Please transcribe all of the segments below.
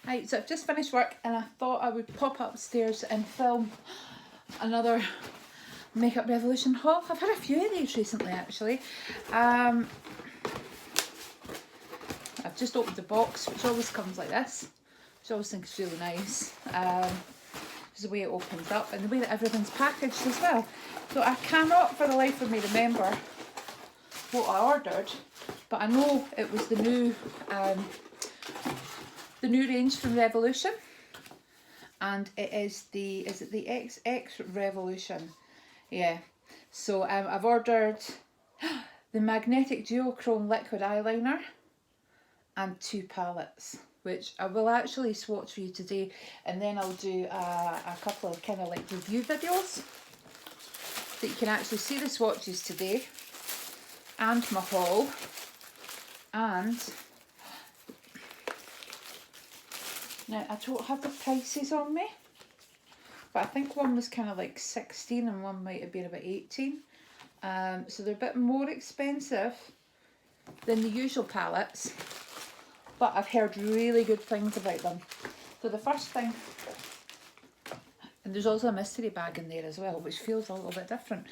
Right, so I've just finished work and I thought I would pop upstairs and film another Makeup Revolution haul. I've had a few of these recently actually. I've just opened the box, which always comes like this, which I always think is really nice. Just the way it opens up and the way that everything's packaged as well. So I cannot for the life of me remember what I ordered, but I know it was the new range from Revolution, and it is the xxrevolution. Yeah, so I've ordered the magnetic duochrome liquid eyeliner and 2 palettes, which I will actually swatch for you today, and then I'll do a couple of kind of like review videos that you can actually see the swatches today and my haul. And now I don't have the prices on me, but I think one was kind of like 16 and one might have been about 18. So they're a bit more expensive than the usual palettes, but I've heard really good things about them. So the first thing, and there's also a mystery bag in there as well, which feels a little bit different.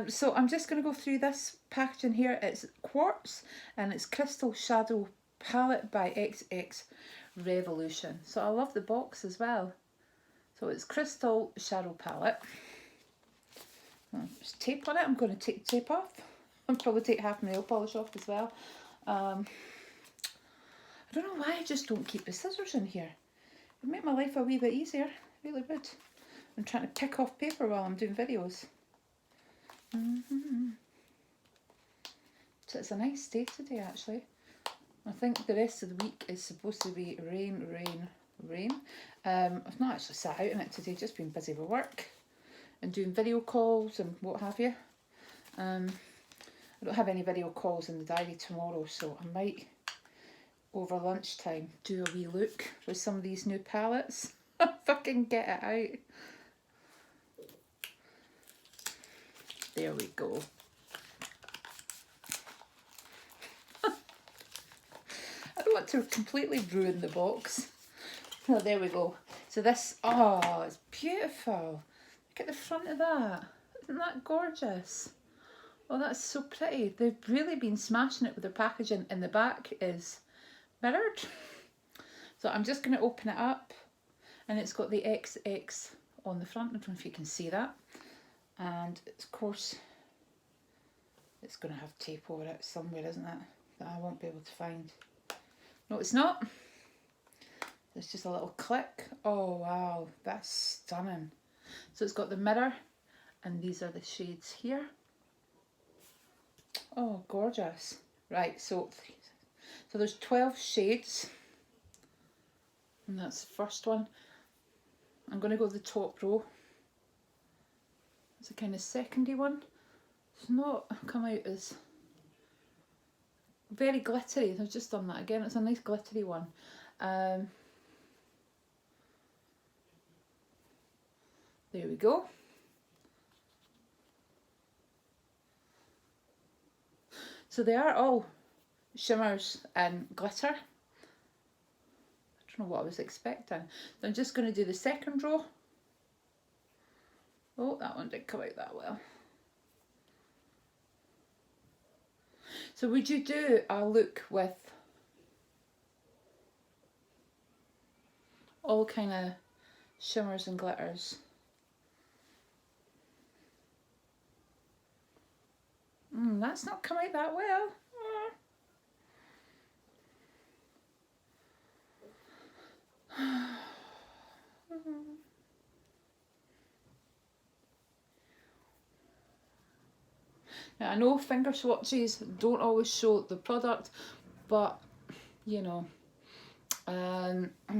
So I'm just going to go through this packaging here. It's quartz and it's Crystal Shadow Palette by xxrevolution. So I love the box as well. So it's Crystal Shadow Palette. There's tape on it. I'm going to take tape off. I'll probably take half my nail polish off as well. I don't know why I just don't keep the scissors in here. It would make my life a wee bit easier. It really would. I'm trying to pick off paper while I'm doing videos. So it's a nice day today actually. I think the rest of the week is supposed to be rain, rain, rain. I've not actually sat out in it today, just been busy with work and doing video calls and what have you. I don't have any video calls in the diary tomorrow, so I might over lunchtime do a wee look with some of these new palettes. If I can get it out. There we go. I don't want to completely ruin the box. Oh, there we go. So this, oh, it's beautiful. Look at the front of that. Isn't that gorgeous? Oh, that's so pretty. They've really been smashing it with their packaging, and the back is mirrored. So I'm just going to open it up, and it's got the XX on the front. I don't know if you can see that. And of course, it's going to have tape over it somewhere, isn't it? That I won't be able to find. No, it's not. There's just a little click. Oh wow, that's stunning. So it's got the mirror, and these are the shades here. Oh, gorgeous. Right, so there's 12 shades, and that's the first one. I'm going to go the top row. It's a kind of secondary one. It's not come out as very glittery. I've just done that again. It's a nice glittery one. There we go. So they are all shimmers and glitter. I don't know what I was expecting. So I'm just going to do the second row. Oh, that one didn't come out that well. So would you do a look with all kind of shimmers and glitters? That's not come out that well. Now, I know finger swatches don't always show the product, but you know,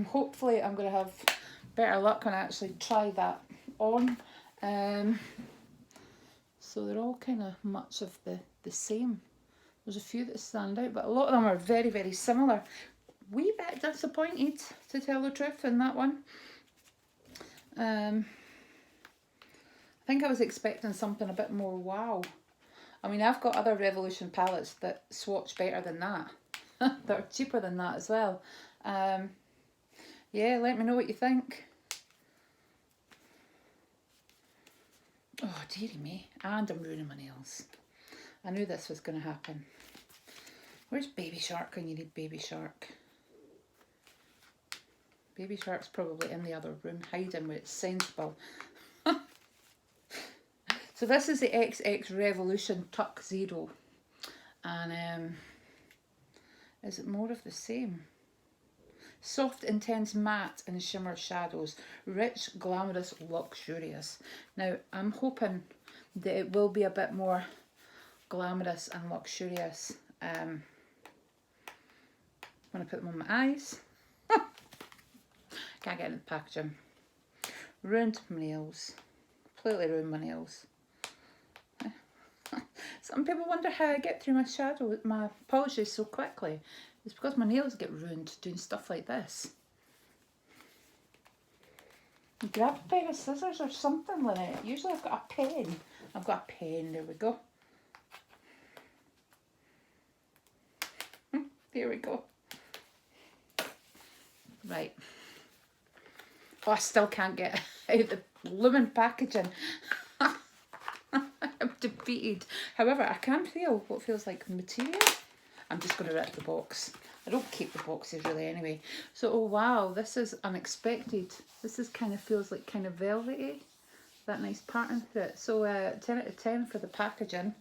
hopefully I'm going to have better luck when I actually try that on. So they're all kind of much of the same. There's a few that stand out, but a lot of them are very, very similar. Wee bit disappointed, to tell the truth, in that one. I think I was expecting something a bit more wow. I mean, I've got other Revolution palettes that swatch better than that. That are cheaper than that as well. Yeah, let me know what you think. Oh, dearie me. And I'm ruining my nails. I knew this was going to happen. Where's Baby Shark when you need Baby Shark? Baby Shark's probably in the other room, hiding where it's sensible. So this is the xxrevolution Tuxxedo. And is it more of the same? Soft, intense matte and shimmer shadows. Rich, glamorous, luxurious. Now, I'm hoping that it will be a bit more glamorous and luxurious when I put them on my eyes. Can't get in the packaging. Ruined my nails. Completely ruined my nails. Some people wonder how I get through my polishes so quickly. It's because my nails get ruined doing stuff like this. Grab a pair of scissors or something, Lynette. Usually I've got a pen. I've got a pen, there we go. There we go. Right. Oh, I still can't get out of the blooming packaging. I'm defeated. However, I can feel what feels like material. I'm just going to rip the box. I don't keep the boxes really anyway. So, oh wow, this is unexpected. This is kind of feels like kind of velvety. That nice pattern to it. So 10 out of 10 for the packaging.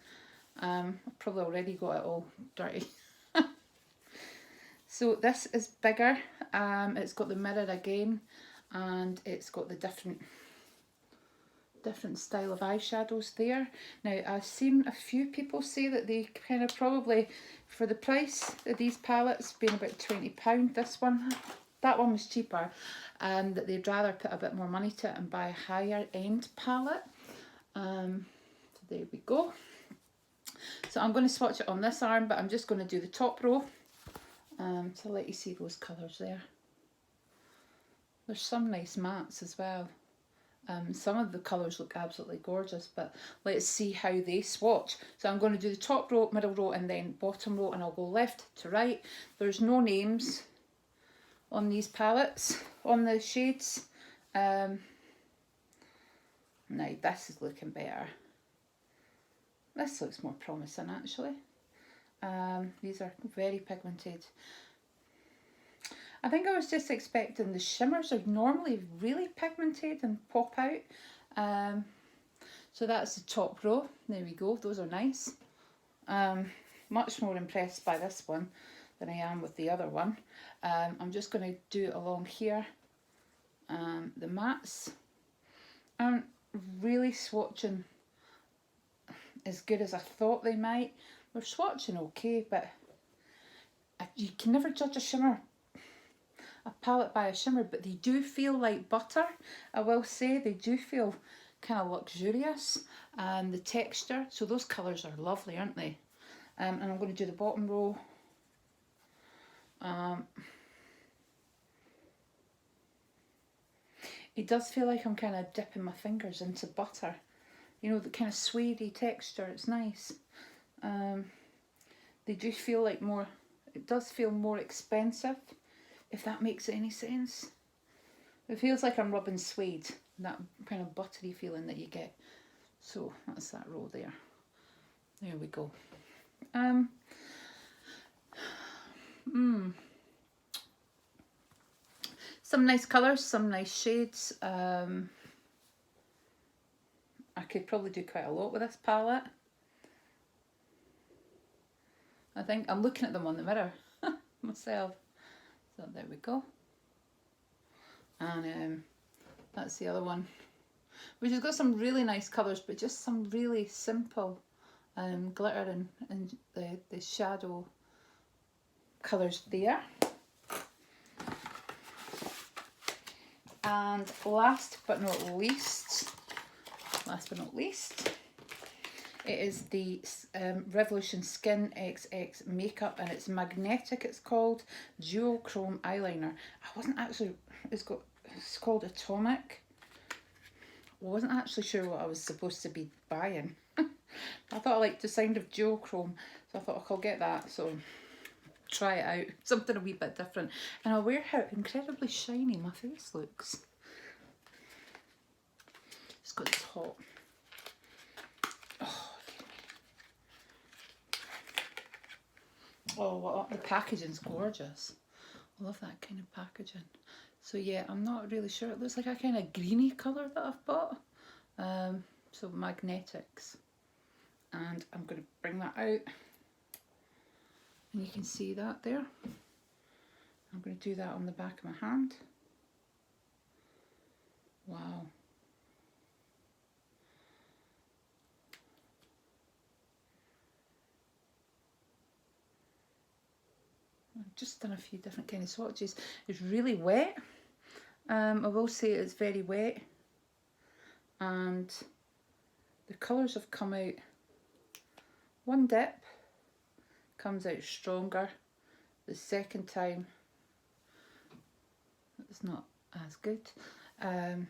I've probably already got it all dirty. So this is bigger. It's got the mirror again, and it's got the different style of eyeshadows there. Now I've seen a few people say that they kind of probably, for the price of these palettes being about £20, that one was cheaper, and that they'd rather put a bit more money to it and buy a higher end palette. So there we go. So I'm going to swatch it on this arm, but I'm just going to do the top row to let you see those colours there. There's some nice mattes as well. Some of the colours look absolutely gorgeous, but let's see how they swatch. So I'm going to do the top row, middle row, and then bottom row, and I'll go left to right. There's no names on these palettes, on the shades. Now this is looking better. This looks more promising actually. These are very pigmented. I think I was just expecting the shimmers are normally really pigmented and pop out. So that's the top row. There we go. Those are nice. Much more impressed by this one than I am with the other one. I'm just going to do it along here. The mattes aren't really swatching as good as I thought they might. We're swatching okay, but you can never judge a palette by a shimmer, but they do feel like butter. I will say they do feel kind of luxurious, and the texture, so those colours are lovely, aren't they? And I'm going to do the bottom row. It does feel like I'm kind of dipping my fingers into butter. You know, the kind of suede-y texture, it's nice. They do feel like more, it does feel more expensive, if that makes any sense. It feels like I'm rubbing suede, that kind of buttery feeling that you get. So that's that row there. There we go. Some nice colours, some nice shades. I could probably do quite a lot with this palette. I think I'm looking at them on the mirror myself. So there we go. And that's the other one, which has got some really nice colours, but just some really simple glitter and the shadow colours there. And last but not least, it is the Revolution Skin XX makeup, and it's magnetic. It's called Duochrome eyeliner. I wasn't actually, it's called Atomic. I wasn't actually sure what I was supposed to be buying. I thought I liked the sound of duochrome, so I thought, I'll get that. So try it out. Something a wee bit different. And I'll wear how incredibly shiny my face looks. Just got this hot. Oh, what, the packaging's gorgeous. I love that kind of packaging. So yeah, I'm not really sure. It looks like a kind of greeny colour that I've bought. So magnetics. And I'm going to bring that out. And you can see that there. I'm going to do that on the back of my hand. Wow. I've just done a few different kind of swatches. It's really wet. I will say it's very wet. And the colours have come out. One dip comes out stronger. The second time it's not as good. So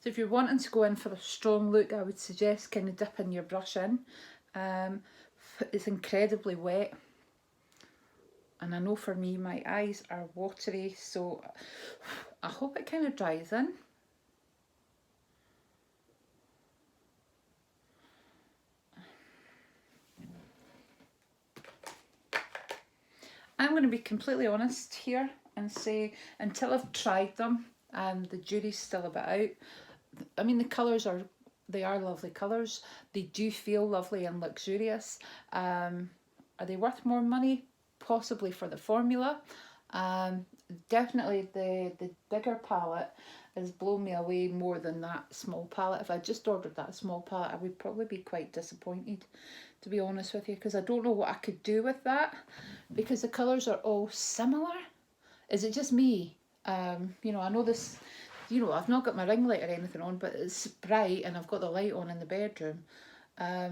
if you're wanting to go in for a strong look, I would suggest kind of dipping your brush in. It's incredibly wet. And I know for me, my eyes are watery, so I hope it kind of dries in. I'm going to be completely honest here and say, until I've tried them, the jury's still a bit out. I mean, the colours are, they are lovely colours. They do feel lovely and luxurious. Are they worth more money? Possibly for the formula. Definitely the bigger palette has blown me away more than that small palette. If I just ordered that small palette, I would probably be quite disappointed, to be honest with you, because I don't know what I could do with that, because the colours are all similar. Is it just me? You know, I know this, you know, I've not got my ring light or anything on, but it's bright and I've got the light on in the bedroom. But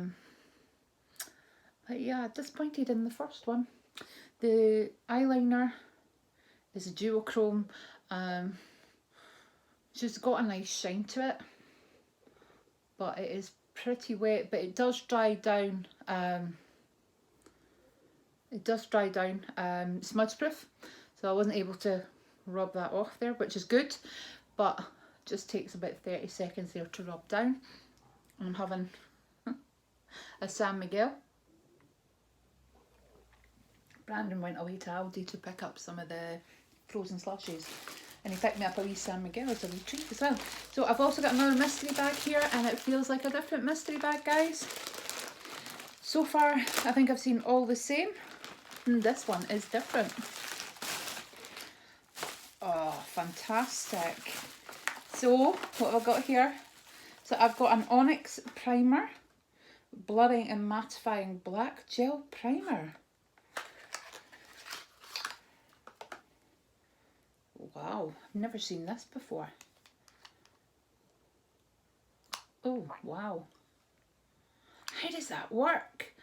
yeah, disappointed in the first one. The eyeliner is a duochrome. She's got a nice shine to it, but it is pretty wet, but it does dry down. Smudge proof, so I wasn't able to rub that off there, which is good, but it just takes about 30 seconds there to rub down. And I'm having a San Miguel. Brandon went away to Aldi to pick up some of the frozen slushies, and he picked me up a wee San Miguel as a wee treat as well. So I've also got another mystery bag here, and it feels like a different mystery bag, guys. So far I think I've seen all the same, and this one is different. Oh, fantastic. So what have I got here? So I've got an onyx primer, blurring and mattifying black gel primer. Wow, I've never seen this before. Oh, wow. How does that work?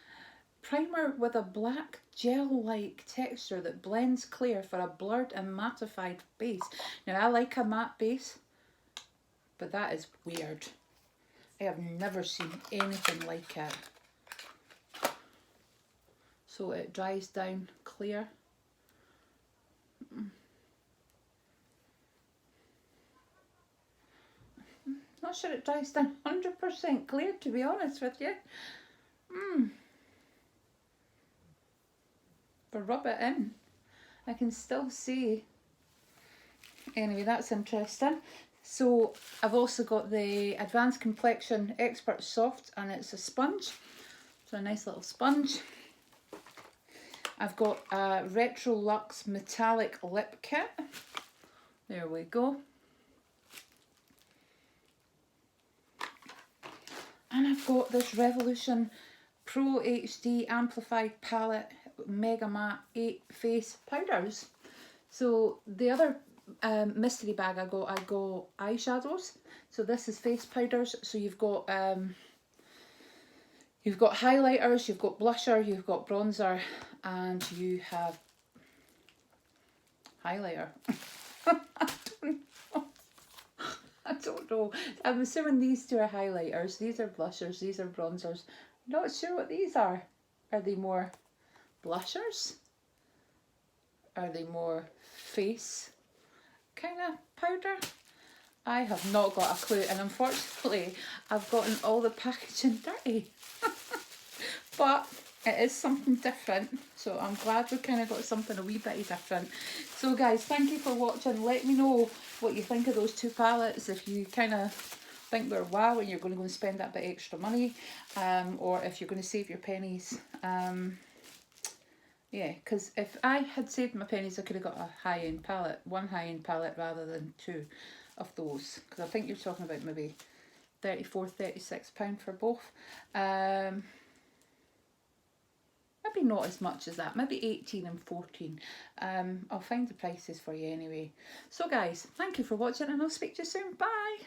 Primer with a black gel-like texture that blends clear for a blurred and mattified base. Now, I like a matte base, but that is weird. I have never seen anything like it. So it dries down clear. Not sure it dries down 100% clear, to be honest with you. But rub it in, I can still see. Anyway, that's interesting. So I've also got the Advanced Complexion Expert Soft, and it's a sponge. So a nice little sponge. I've got a Retro Luxe Metallic Lip Kit. There we go. And I've got this Revolution Pro HD Amplified Palette Mega Matte 8 Face Powders. So the other mystery bag I got eyeshadows. So this is face powders. So you've got highlighters, you've got blusher, you've got bronzer, and you have highlighter. I don't know. I'm assuming these two are highlighters, these are blushers, these are bronzers. Not sure what these are. Are they more blushers? Are they more face kind of powder? I have not got a clue, and unfortunately I've gotten all the packaging dirty. But it is something different, so I'm glad we kind of got something a wee bit different. So guys, thank you for watching. Let me know what you think of those two palettes, if you kind of think they're wow and you're going to go and spend that bit extra money, or if you're going to save your pennies. Yeah, because if I had saved my pennies, I could have got a high-end palette, one high-end palette rather than two of those, because I think you're talking about maybe £34–36 for both. Maybe not as much as that, maybe 18 and 14. I'll find the prices for you anyway. So guys, thank you for watching, and I'll speak to you soon. Bye.